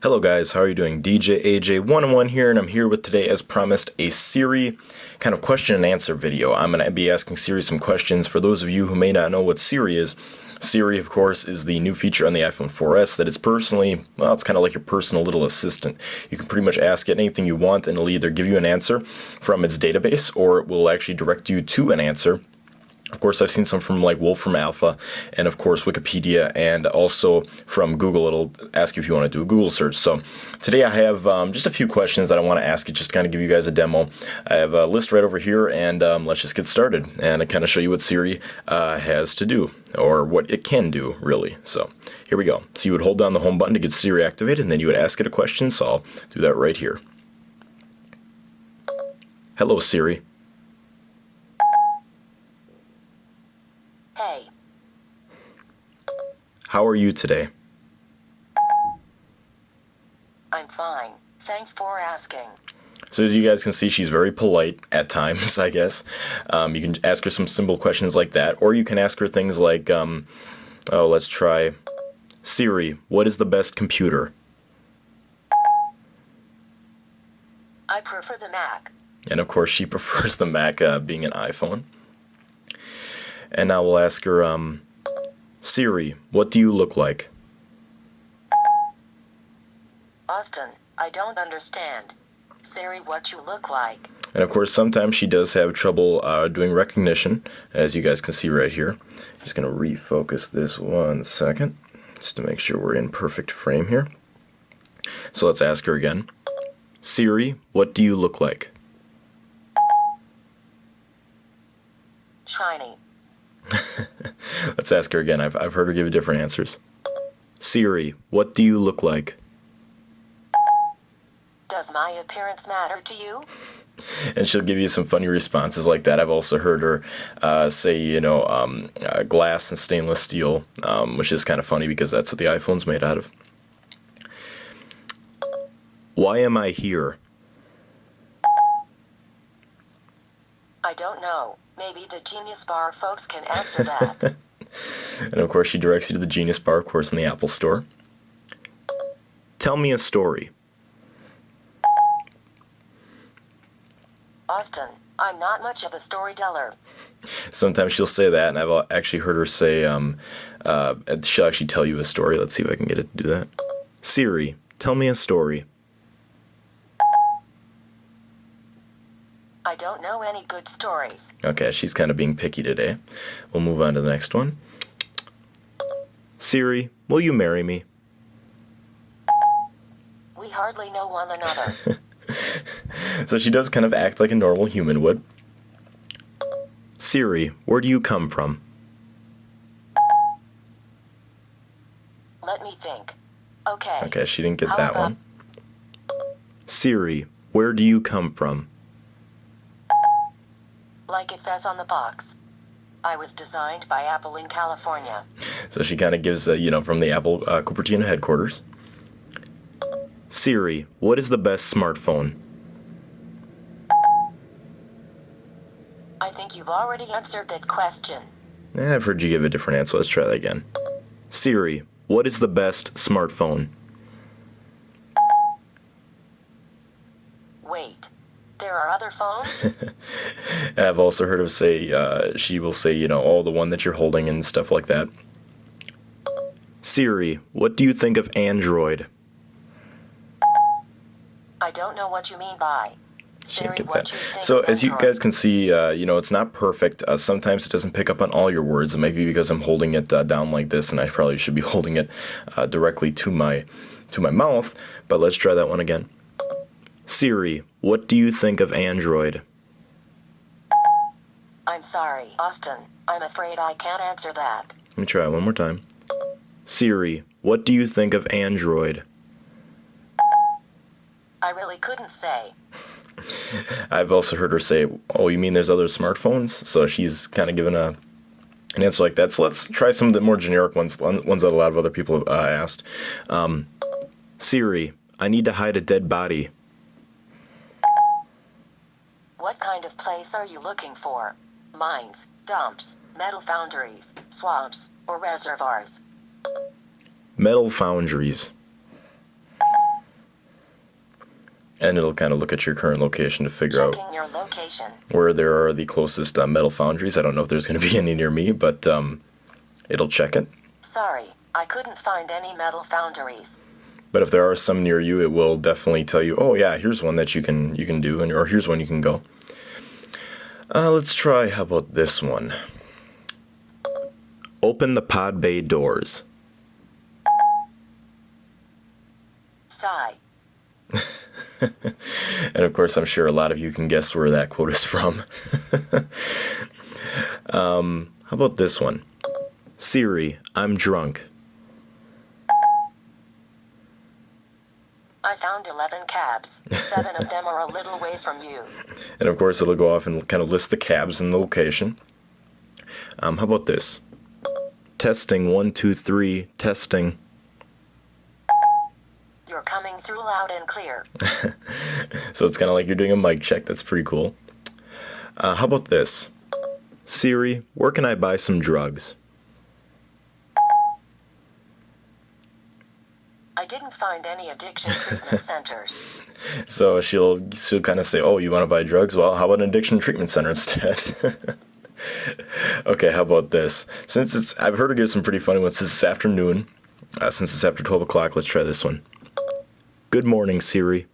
Hello guys, how are you doing? DJ AJ101 here, and I'm here with today, as promised, a Siri kind of question and answer video. I'm going to be asking Siri some questions. For those of you who may not know what Siri is, Siri, of course, is the new feature on the iPhone 4S that is personally, well, it's kind of like your personal little assistant. You can pretty much ask it anything you want, and it'll either give you an answer from its database, or it will actually direct you to an answer. Of course, I've seen some from like Wolfram Alpha, and of course Wikipedia, and also from Google. It'll ask you if you want to do a Google search. So today I have just a few questions that I want to ask you, just to kind of give you guys a demo. I have a list right over here, and let's just get started and kind of show you what Siri has to do, or what it can do, really. So here we go. So you would hold down the home button to get Siri activated, and then you would ask it a question. So I'll do that right here. Hello, Siri. Hey. How are you today? I'm fine. Thanks for asking. So as you guys can see, she's very polite at times, I guess. You can ask her some simple questions like that, or you can ask her things like, let's try, Siri, what is the best computer? I prefer the Mac. And of course, she prefers the Mac, being an iPhone. And now we'll ask her, Siri, what do you look like? Austin, I don't understand. Siri, what you look like? And of course, sometimes she does have trouble doing recognition, as you guys can see right here. Just going to refocus this 1 second, just to make sure we're in perfect frame here. So let's ask her again. Siri, what do you look like? Shiny. Let's ask her again. I've heard her give different answers. Siri, what do you look like? Does my appearance matter to you? And she'll give you some funny responses like that. I've also heard her say, glass and stainless steel, which is kind of funny because that's what the iPhone's made out of. Why am I here? I don't know. Maybe the Genius Bar folks can answer that. And of course, she directs you to the Genius Bar, of course, in the Apple Store. Tell me a story. Austin, I'm not much of a storyteller. Sometimes she'll say that, and I've actually heard her say, she'll actually tell you a story. Let's see if I can get it to do that. Siri, tell me a story. I don't know any good stories. Okay, she's kind of being picky today. We'll move on to the next one. Siri, will you marry me? We hardly know one another. So she does kind of act like a normal human would. Siri, where do you come from? Let me think. Okay. Okay, she didn't get How that about- one. Siri, where do you come from? Like it says on the box. I was designed by Apple in California. So she kind of gives, from the Apple Cupertino headquarters. Siri, what is the best smartphone? I think you've already answered that question. I've heard you give a different answer. Let's try that again. Siri, what is the best smartphone? Wait, there are other phones? I've also heard of she will say, the one that you're holding and stuff like that. Siri, what do you think of Android? I don't know what you mean by. She didn't Siri, get what that. you think So of as you Android? guys can see, it's not perfect. Sometimes it doesn't pick up on all your words. It might be because I'm holding it down like this, and I probably should be holding it directly to my mouth. But let's try that one again. Siri, what do you think of Android? I'm sorry, Austin. I'm afraid I can't answer that. Let me try it one more time. Siri, what do you think of Android? I really couldn't say. I've also heard her say, oh, you mean there's other smartphones? So she's kind of given an answer like that. So let's try some of the more generic ones that a lot of other people have asked. Siri, I need to hide a dead body. What kind of place are you looking for? Mines, dumps, metal foundries, swamps, or reservoirs? Metal foundries. And it'll kind of look at your current location to figure out Checking your location. where there are the closest metal foundries. I don't know if there's going to be any near me, but it'll check it. Sorry, I couldn't find any metal foundries. But if there are some near you, it will definitely tell you, oh yeah, here's one that you can do, or here's one you can go. Let's try, how about this one? Open the pod bay doors. Sigh. And of course, I'm sure a lot of you can guess where that quote is from. How about this one? Siri, I'm drunk. I found 11 cabs. 7 of them are a little ways from you. And of course, it'll go off and kind of list the cabs and the location. How about this? Testing, 1, 2, 3, testing. You're coming through loud and clear. So it's kind of like you're doing a mic check. That's pretty cool. How about this? Siri, where can I buy some drugs? I didn't find any addiction treatment centers. So she'll kind of say, oh, you want to buy drugs? Well, how about an addiction treatment center instead? Okay, how about this? I've heard her give some pretty funny ones this afternoon. Since it's after 12 o'clock, let's try this one. Good morning, Siri.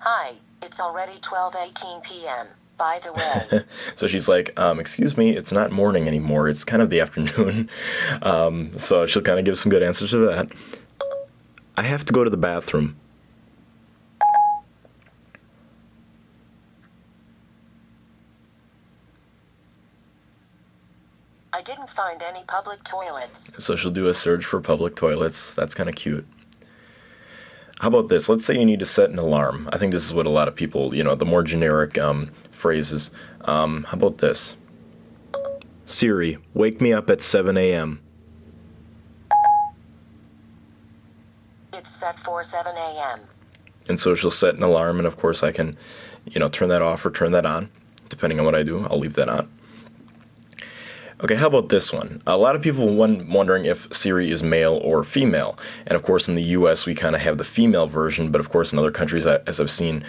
Hi, it's already 12:18 p.m. By the way. So she's like, excuse me, it's not morning anymore. It's kind of the afternoon. So she'll kind of give some good answers to that. I have to go to the bathroom. I didn't find any public toilets. So she'll do a search for public toilets. That's kind of cute. How about this? Let's say you need to set an alarm. I think this is what a lot of people, the more generic phrases. How about this? Siri, wake me up at 7 a.m. It's set for 7 a.m. And so she'll set an alarm, and of course I can, turn that off or turn that on. Depending on what I do, I'll leave that on. Okay, how about this one? A lot of people wondering if Siri is male or female. And of course, in the US, we kind of have the female version, but of course, in other countries, as I've seen,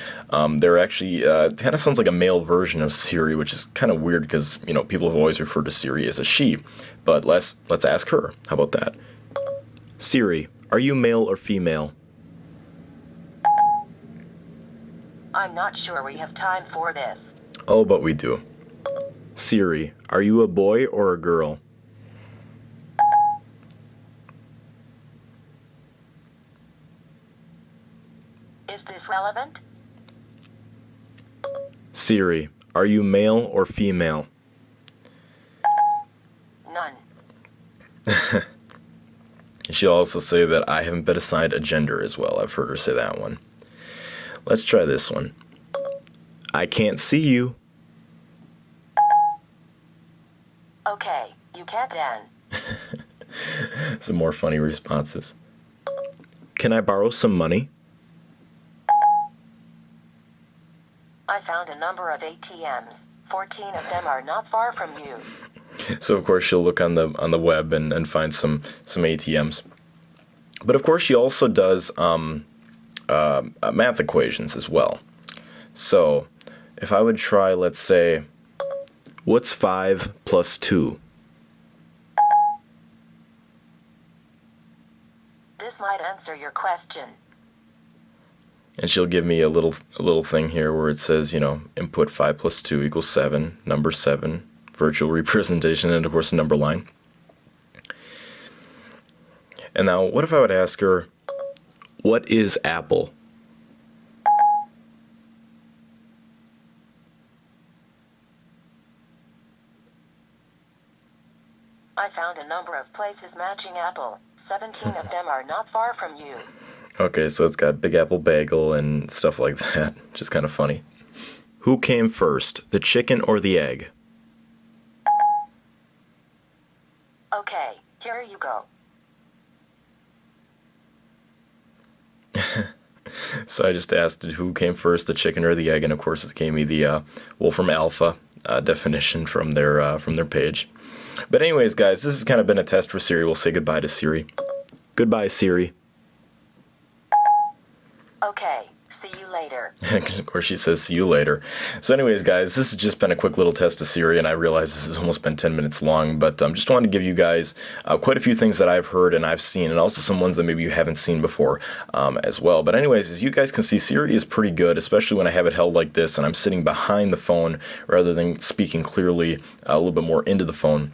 they're actually kind of sounds like a male version of Siri, which is kind of weird because, people have always referred to Siri as a she. But let's ask her. How about that? Siri, are you male or female? I'm not sure we have time for this. Oh, but we do. Siri, are you a boy or a girl? Is this relevant? Siri, are you male or female? None. She'll also say that I haven't been assigned a gender as well. I've heard her say that one. Let's try this one. I can't see you. Okay, you can't then. Some more funny responses. Can I borrow some money? I found a number of ATMs. 14 of them are not far from you. So of course she'll look on the web and find some ATMs. But of course she also does math equations as well. So if I would try, let's say, what's 5 plus 2? This might answer your question. And she'll give me a little thing here where it says, input 5 plus 2 equals 7, number 7, virtual representation, and of course a number line. And now, what if I would ask her, what is Apple? I found a number of places matching Apple. 17 of them are not far from you. Okay, so it's got Big Apple Bagel and stuff like that. Just kind of funny. Who came first, the chicken or the egg? Okay, here you go. So I just asked who came first, the chicken or the egg, and of course it gave me the Wolfram Alpha definition from their page. But anyways, guys, this has kind of been a test for Siri. We'll say goodbye to Siri. Goodbye, Siri. Okay, see you later. Of course, she says, see you later. So anyways, guys, this has just been a quick little test of Siri, and I realize this has almost been 10 minutes long, but just wanted to give you guys quite a few things that I've heard and I've seen, and also some ones that maybe you haven't seen before as well. But anyways, as you guys can see, Siri is pretty good, especially when I have it held like this, and I'm sitting behind the phone rather than speaking clearly a little bit more into the phone.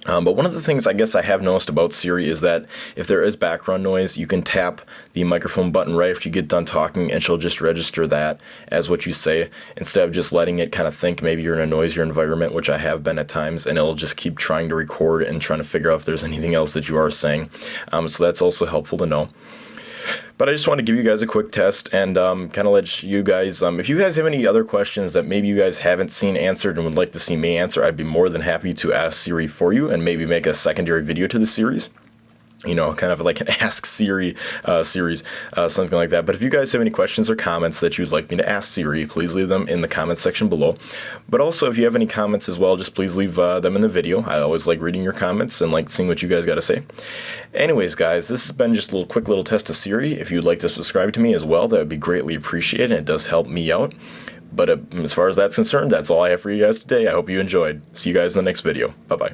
But one of the things I guess I have noticed about Siri is that if there is background noise, you can tap the microphone button right after you get done talking, and she'll just register that as what you say, instead of just letting it kind of think maybe you're in a noisier environment, which I have been at times, and it'll just keep trying to record and trying to figure out if there's anything else that you are saying. So that's also helpful to know. But I just want to give you guys a quick test and kind of let you guys, if you guys have any other questions that maybe you guys haven't seen answered and would like to see me answer, I'd be more than happy to ask Siri for you and maybe make a secondary video to the series. You know, kind of like an Ask Siri series, something like that. But if you guys have any questions or comments that you'd like me to ask Siri, please leave them in the comments section below. But also, if you have any comments as well, just please leave them in the video. I always like reading your comments and like seeing what you guys got to say. Anyways, guys, this has been just a quick little test of Siri. If you'd like to subscribe to me as well, that would be greatly appreciated, and it does help me out. But as far as that's concerned, that's all I have for you guys today. I hope you enjoyed. See you guys in the next video. Bye-bye.